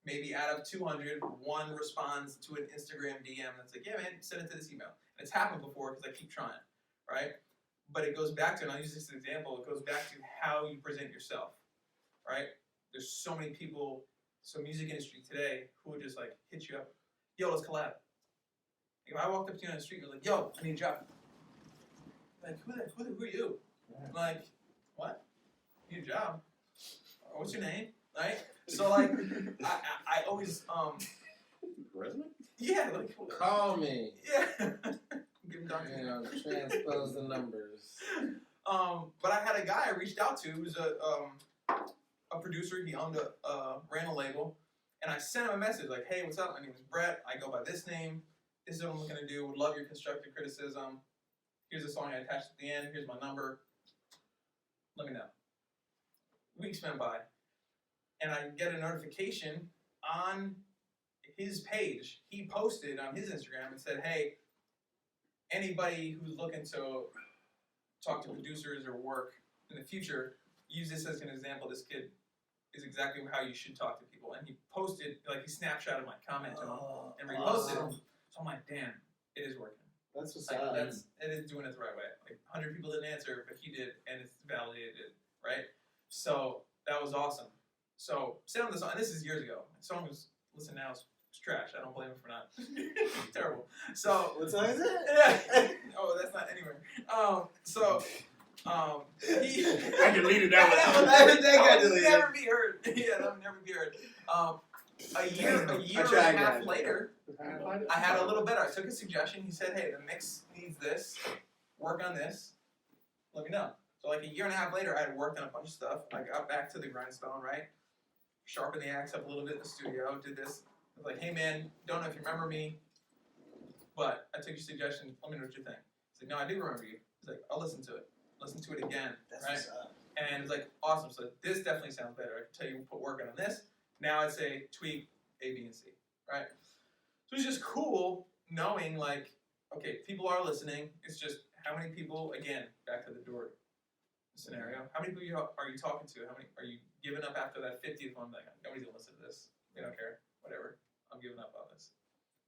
[SPEAKER 4] Maybe out of 200, one responds to an Instagram DM that's like, yeah, man, send it to this email. And it's happened before because I keep trying, right? But it goes back to, and I'll use this as an example, it goes back to how you present yourself, right? There's so many people, music industry today, who would just, like, hit you up. Yo, let's collab. If I walked up to you on the street and was like, yo, I need a job. Like, who are you? I'm like, what? You need a job? What's your name? Right? So, like, I always,
[SPEAKER 5] Resume?
[SPEAKER 4] yeah, like,
[SPEAKER 1] Call me.
[SPEAKER 4] yeah. Give him documents.
[SPEAKER 1] Transpose the numbers.
[SPEAKER 4] But I had a guy I reached out to who's a producer. He owned ran a label, and I sent him a message like, "Hey, what's up? My name is Brett. I go by this name. This is what I'm looking to do. Would love your constructive criticism. Here's the song I attached at the end. Here's my number. Let me know. Weeks went by, and I get a notification on his page. He posted on his Instagram and said, "Hey, anybody who's looking to talk to producers or work in the future, use this as an example. This kid is exactly how you should talk to people." And he posted, like, he snapshotted my comment to him and reposted it. So I'm like, damn, it is working.
[SPEAKER 2] That's what's
[SPEAKER 4] Like,
[SPEAKER 2] up.
[SPEAKER 4] it is doing it the right way. Like, 100 people didn't answer, but he did, and it's validated, right? So that was awesome. So sit on the song, and this is years ago. The song was, listen now, it's trash. I don't blame him for not. It's terrible. So
[SPEAKER 2] What song is it?
[SPEAKER 4] yeah. Oh, that's not anywhere. He.
[SPEAKER 5] I deleted that one.
[SPEAKER 2] I heard that guy
[SPEAKER 4] would
[SPEAKER 2] deleted.
[SPEAKER 4] never be heard. Yeah, that would never be heard. A year and a half later, I had a little better. I took a suggestion. He said, "Hey, the mix needs this. Work on this. Let me know." So like a year and a half later, I had worked on a bunch of stuff. I got back to the grindstone, right? Sharpened the axe up a little bit in the studio. Did this. I was like, "Hey man, don't know if you remember me, but I took your suggestion. Let me know what you think." He's like, "No, I do remember you." He's like, "I'll listen to it. Listen to it again."
[SPEAKER 2] That's
[SPEAKER 4] right?
[SPEAKER 2] what's up.
[SPEAKER 4] And it's like, awesome. So this definitely sounds better. I can tell you put work on this. Now I'd say tweak A, B, and C, right? So it's just cool knowing, like, okay, people are listening. It's just how many people, again, back to the door scenario, how many people are you talking to? How many are you giving up after that 50th one? Like, nobody's going to listen to this. We don't care. Whatever. I'm giving up on this.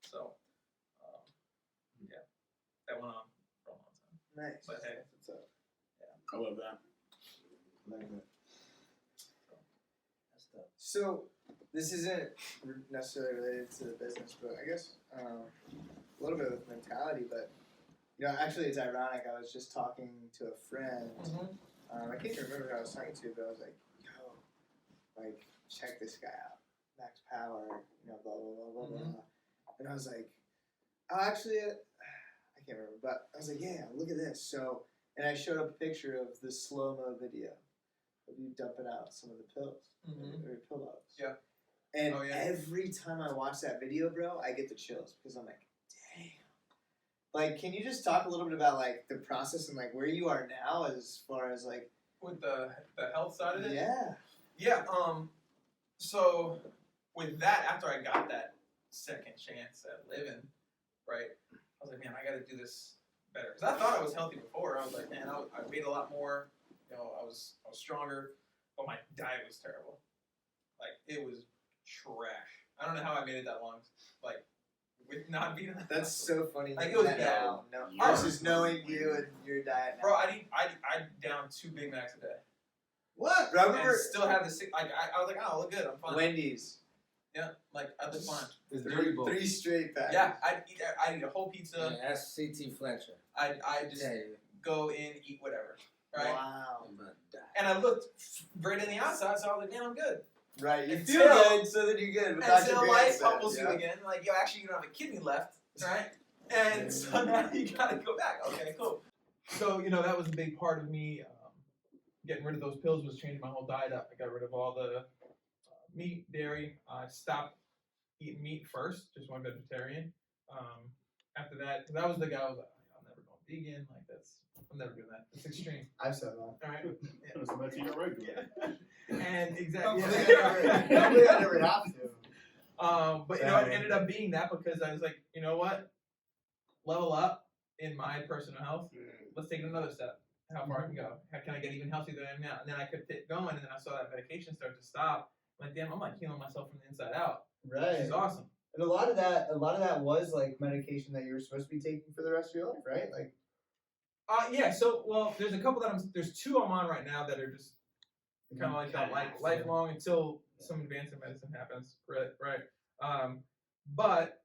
[SPEAKER 4] So, yeah, that went on for a long time.
[SPEAKER 2] Nice.
[SPEAKER 4] But hey,
[SPEAKER 2] That's what's up.
[SPEAKER 5] I love that.
[SPEAKER 2] Like that. That's dope. So, this isn't necessarily related to the business, but I guess a little bit with mentality. But you know, actually, it's ironic. I was just talking to a friend. I can't even remember who I was talking to, but I was like, "Yo, like, check this guy out, Max Power, you know, blah blah blah blah blah." And I was like, "Oh, actually, I can't remember." But I was like, "Yeah, look at this." So, and I showed up a picture of the slow-mo video of you dumping out some of the pills, or pillows.
[SPEAKER 4] Yeah.
[SPEAKER 2] And
[SPEAKER 4] Oh, yeah.
[SPEAKER 2] every time I watch that video, bro, I get the chills because I'm like, damn. Like, can you just talk a little bit about, like, the process and, like, where you are now as far as, like...
[SPEAKER 4] With the health side of it?
[SPEAKER 2] Yeah.
[SPEAKER 4] Yeah, so with that, after I got that second chance at living, right, I was like, man, I got to do this better. Because I thought I was healthy before. I was like, man, I weighed a lot more. You know, I was stronger, but my diet was terrible. Like, it was trash. I don't know how I made it that long. Like, with not being...
[SPEAKER 2] That's so funny.
[SPEAKER 4] Like, it was
[SPEAKER 2] that
[SPEAKER 4] bad.
[SPEAKER 2] now. No, versus knowing you and your diet now.
[SPEAKER 4] Bro, I down 2 Big Macs a day.
[SPEAKER 2] What? Bro, I remember...
[SPEAKER 4] And still have the... Like, I was like, oh, I look good. I'm fine.
[SPEAKER 2] Wendy's.
[SPEAKER 4] Yeah, like, I look fine.
[SPEAKER 1] The dirty bowl.
[SPEAKER 2] 3 straight packs.
[SPEAKER 4] Yeah, I'd eat a whole pizza.
[SPEAKER 1] Yeah, ask CT Fletcher.
[SPEAKER 4] I just go in, eat whatever, right?
[SPEAKER 2] Wow.
[SPEAKER 1] I'm gonna die.
[SPEAKER 4] And I looked great on the outside, so I was like, man, I'm good.
[SPEAKER 2] Right, you
[SPEAKER 4] Until-
[SPEAKER 2] feel good, so then you're good. But
[SPEAKER 4] Until life humbles you again, like, yo, actually, you don't have a kidney left, right? And so now you gotta go back. Okay, cool. So, you know, that was a big part of me getting rid of those pills was changing my whole diet up. I got rid of all the meat, dairy. I stopped eating meat first, just went vegetarian. After that, because I was the guy who was like, I'm never going vegan. Like, I'm never doing that. It's extreme.
[SPEAKER 2] I've said that.
[SPEAKER 4] All right. Yeah.
[SPEAKER 5] That's much you're regular.
[SPEAKER 4] And exactly.
[SPEAKER 2] Hopefully I never have to.
[SPEAKER 4] But you know, it ended up being that because I was like, you know what? Level up in my personal health. Let's take it another step. How far I can go? How can I get even healthier than I am now? And then I kept it going, and then I saw that medication start to stop. I'm like, damn, I'm like healing myself from the inside out.
[SPEAKER 2] Right.
[SPEAKER 4] Which is awesome.
[SPEAKER 2] And a lot of that was like medication that you were supposed to be taking for the rest of your life, right? Like,
[SPEAKER 4] Yeah. So, well, there's a couple there's 2 I'm on right now that are just kind of like that, lifelong until some advance in medicine happens, right? But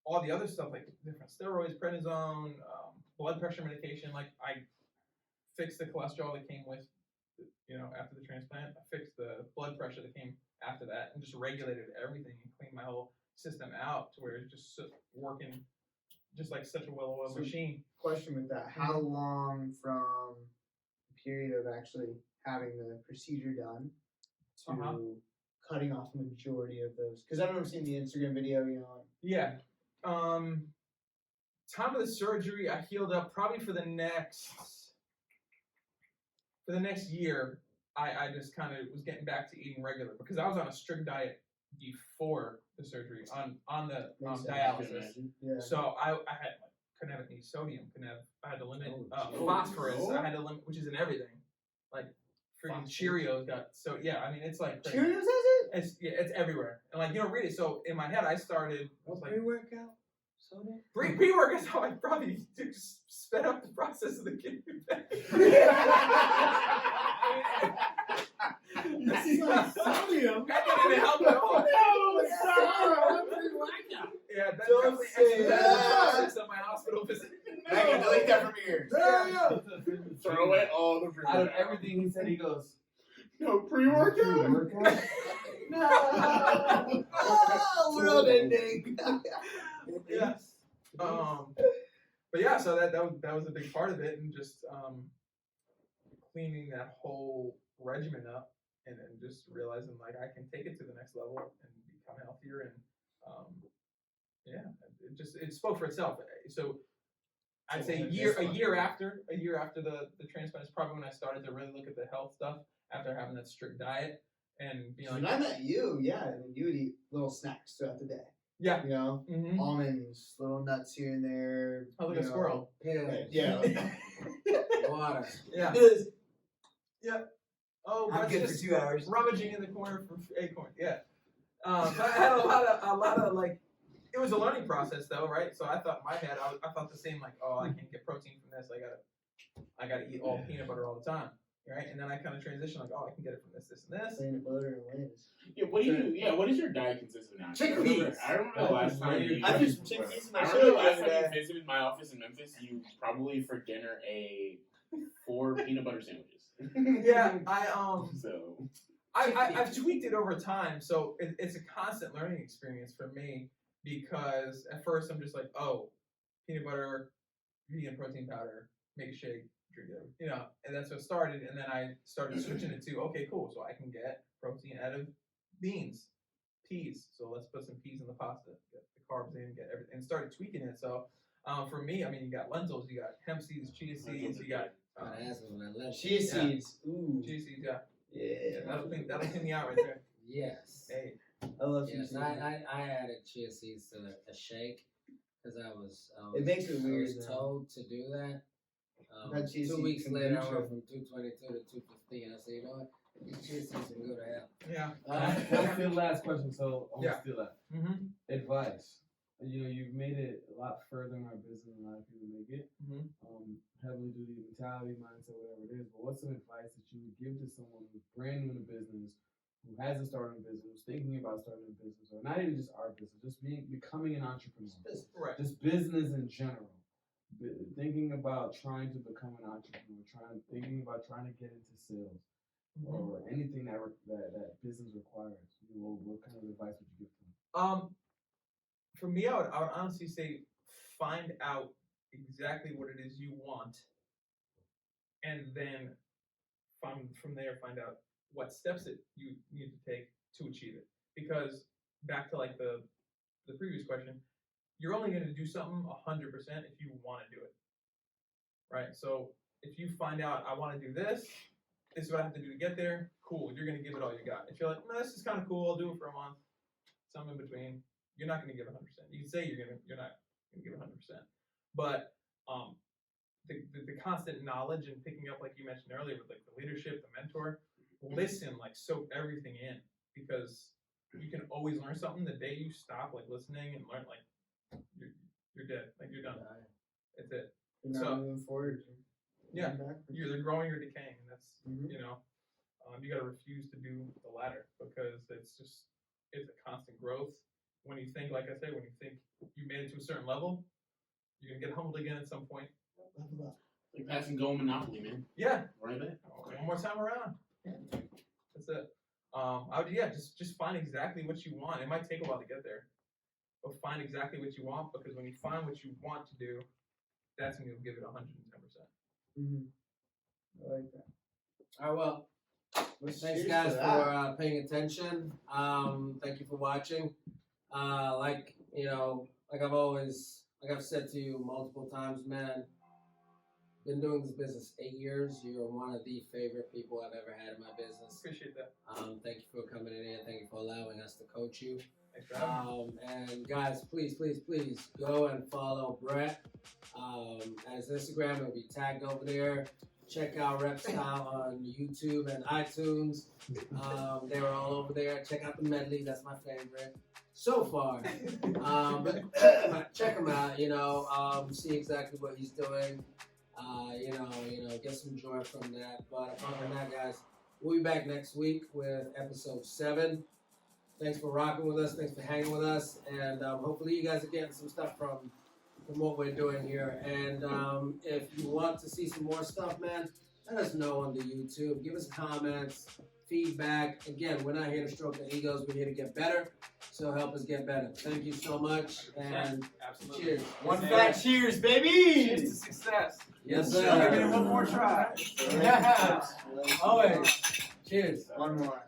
[SPEAKER 4] all the other stuff like different steroids, prednisone, blood pressure medication, like I fixed the cholesterol that came with, you know, after the transplant. I fixed the blood pressure that came after that, and just regulated everything and cleaned my whole system out to where it's just working just like such a well-oiled machine.
[SPEAKER 2] question with that: how long from the period of actually having the procedure done to cutting off the majority of those? Because I remember seeing the Instagram video, you know.
[SPEAKER 4] Yeah. time of the surgery, I healed up probably for the next year. I just kind of was getting back to eating regular because I was on a strict diet before the surgery on the dialysis.
[SPEAKER 2] Yeah.
[SPEAKER 4] So I had couldn't have any sodium. I had to limit phosphorus. I had to limit, which is in everything. Like freaking Cheerios got so yeah. I mean it's like crazy.
[SPEAKER 2] Cheerios has it?
[SPEAKER 4] It's everywhere. And like you don't read it. So in my head I started. I was like
[SPEAKER 2] Pre-workout soda.
[SPEAKER 4] Pre-workout is how I probably sped up the process of the kidney
[SPEAKER 5] This is like sodium.
[SPEAKER 4] That didn't even help at all.
[SPEAKER 5] No, it's not.
[SPEAKER 4] Yeah, that
[SPEAKER 2] Don't
[SPEAKER 4] definitely
[SPEAKER 2] say
[SPEAKER 4] expedited the
[SPEAKER 2] that.
[SPEAKER 4] process of my hospital visit.
[SPEAKER 5] I can delete that from here.
[SPEAKER 2] Yeah.
[SPEAKER 5] Throw away all the
[SPEAKER 3] Out of everything he said, he goes,
[SPEAKER 5] No pre-workout.
[SPEAKER 2] No. Oh, world ending.
[SPEAKER 4] Yeah. But yeah, so that was a big part of it, and just cleaning that whole regimen up, and just realizing like I can take it to the next level and become healthier, and it spoke for itself. So I'd say a year after the transplant is probably when I started to really look at the health stuff after having that strict diet and being like.
[SPEAKER 2] When I met you, you would eat little snacks throughout the day.
[SPEAKER 4] Yeah.
[SPEAKER 2] You know,
[SPEAKER 4] Mm-hmm.
[SPEAKER 2] almonds, little nuts here and there.
[SPEAKER 4] Oh, like a squirrel.
[SPEAKER 1] Pills.
[SPEAKER 2] Yeah.
[SPEAKER 1] Water.
[SPEAKER 4] Yeah. Yeah. Oh,
[SPEAKER 2] I'm
[SPEAKER 4] that's
[SPEAKER 2] good for
[SPEAKER 4] just
[SPEAKER 2] 2 hours.
[SPEAKER 4] rummaging in the corner for acorn. Yeah. So I had a lot of like, it was a learning process though, right? So I thought in my head, I thought the same, like, oh, I can't get protein from this. I gotta eat all peanut butter all the time, right? And then I kind of transitioned, like, oh, I can get it from this, and this.
[SPEAKER 2] Peanut butter and lettuce.
[SPEAKER 5] Yeah, what does your diet consist of now?
[SPEAKER 2] Chickpeas.
[SPEAKER 5] I don't know the last time you.
[SPEAKER 2] I just chickpeas in my
[SPEAKER 5] I remember the last
[SPEAKER 2] shit
[SPEAKER 5] time
[SPEAKER 2] the other
[SPEAKER 5] you visited my office in Memphis. You probably for dinner ate 4 peanut butter sandwiches.
[SPEAKER 4] Yeah,
[SPEAKER 5] So.
[SPEAKER 4] I've tweaked it over time, so it's a constant learning experience for me because at first I'm just like, oh, peanut butter, vegan protein powder, make a shake, drink it, you know, and that's what started. And then I started switching it to, okay, cool, so I can get protein out of beans, peas. So let's put some peas in the pasta, get the carbs in, get everything, and started tweaking it. So for me, I mean, you got lentils, you got hemp seeds, chia seeds, you got
[SPEAKER 2] chia seeds. Ooh.
[SPEAKER 4] chia seeds, yeah.
[SPEAKER 2] Yeah.
[SPEAKER 4] That'll clean me out right there.
[SPEAKER 1] Yes.
[SPEAKER 4] Hey.
[SPEAKER 2] I love chia
[SPEAKER 1] Yes,
[SPEAKER 2] seeds.
[SPEAKER 1] I added chia seeds to a shake because I was
[SPEAKER 2] It makes it weird.
[SPEAKER 1] I was told to do that.
[SPEAKER 2] That chia
[SPEAKER 1] 2
[SPEAKER 2] seed
[SPEAKER 1] weeks later, I
[SPEAKER 2] kombucha.
[SPEAKER 1] went from 222 to 215. I said, you know what? Chia seeds can go to hell.
[SPEAKER 4] Yeah.
[SPEAKER 3] That's the last question, so I'm
[SPEAKER 4] Yeah.
[SPEAKER 3] still at
[SPEAKER 4] Mm-hmm.
[SPEAKER 3] advice. You know, you've made it a lot further in our business than a lot of people make it.
[SPEAKER 4] Mm-hmm.
[SPEAKER 3] Heavily due to mentality, mindset, whatever it is. But what's some advice that you would give to someone who's brand new in the business, who hasn't started a business, thinking about starting a business, or not even just our business, just becoming an entrepreneur,
[SPEAKER 4] Right.
[SPEAKER 3] just business in general, thinking about trying to become an entrepreneur, thinking about trying to get into sales, or anything that business requires. You know, what kind of advice would you give to them?
[SPEAKER 4] For me, I would honestly say find out exactly what it is you want, and then from there find out what steps that you need to take to achieve it. Because back to like the previous question, you're only going to do something 100% if you want to do it, right? So if you find out I want to do this is what I have to do to get there. Cool, you're going to give it all you got. If you're like, no, this is kind of cool, I'll do it for a month, something in between. You're not going to give 100%. You can say you're not going to give 100%, but the constant knowledge and picking up, like you mentioned earlier, with like the leadership, the mentor, listen, like soak everything in, because you can always learn something. The day you stop like listening and learn, like you're dead, like you're done. That's it.
[SPEAKER 2] You're not moving forward.
[SPEAKER 4] Yeah,
[SPEAKER 2] backwards.
[SPEAKER 4] you're either growing or decaying, and that's
[SPEAKER 2] Mhm.
[SPEAKER 4] you know, you got to refuse to do the latter, because it's a constant growth. When you think, like I said, when you think you made it to a certain level, you're gonna get humbled again at some point.
[SPEAKER 2] Level up.
[SPEAKER 5] Like passing go Monopoly, man.
[SPEAKER 4] Yeah.
[SPEAKER 5] Right there.
[SPEAKER 4] One more time around. That's it. I would just find exactly what you want. It might take a while to get there, but find exactly what you want, because when you find what you want to do, that's when you'll give it 110%.
[SPEAKER 2] I like that.
[SPEAKER 1] All right, well,
[SPEAKER 2] Let's
[SPEAKER 1] thanks
[SPEAKER 2] cheers
[SPEAKER 1] guys
[SPEAKER 2] to that.
[SPEAKER 1] for paying attention. Thank you for watching. Like like I've said to you multiple times, man, been doing this business 8 years. You're one of the favorite people I've ever had in my business.
[SPEAKER 4] Appreciate that.
[SPEAKER 1] Thank you for coming in here. Thank you for allowing us to coach you.
[SPEAKER 4] Thanks for having me.
[SPEAKER 1] And guys, please go and follow Brett. At his Instagram, it'll be tagged over there. Check out Rep Style on YouTube and iTunes. They were all over there. Check out the medley. That's my favorite so far. But check him out. See exactly what he's doing. Get some joy from that. But apart from that, guys, we'll be back next week with episode 7. Thanks for rocking with us. Thanks for hanging with us. And hopefully you guys are getting some stuff from what we're doing here. And if you want to see some more stuff, man, let us know on the YouTube. Give us comments, feedback. Again, we're not here to stroke the egos. We're here to get better. So help us get better. Thank you so much. And
[SPEAKER 4] Absolutely.
[SPEAKER 1] cheers.
[SPEAKER 6] One fat cheers, baby!
[SPEAKER 4] Cheers to success.
[SPEAKER 1] Yes,
[SPEAKER 6] Give
[SPEAKER 1] sir.
[SPEAKER 6] it one more try.
[SPEAKER 1] Yeah. Always. Cheers.
[SPEAKER 2] One more.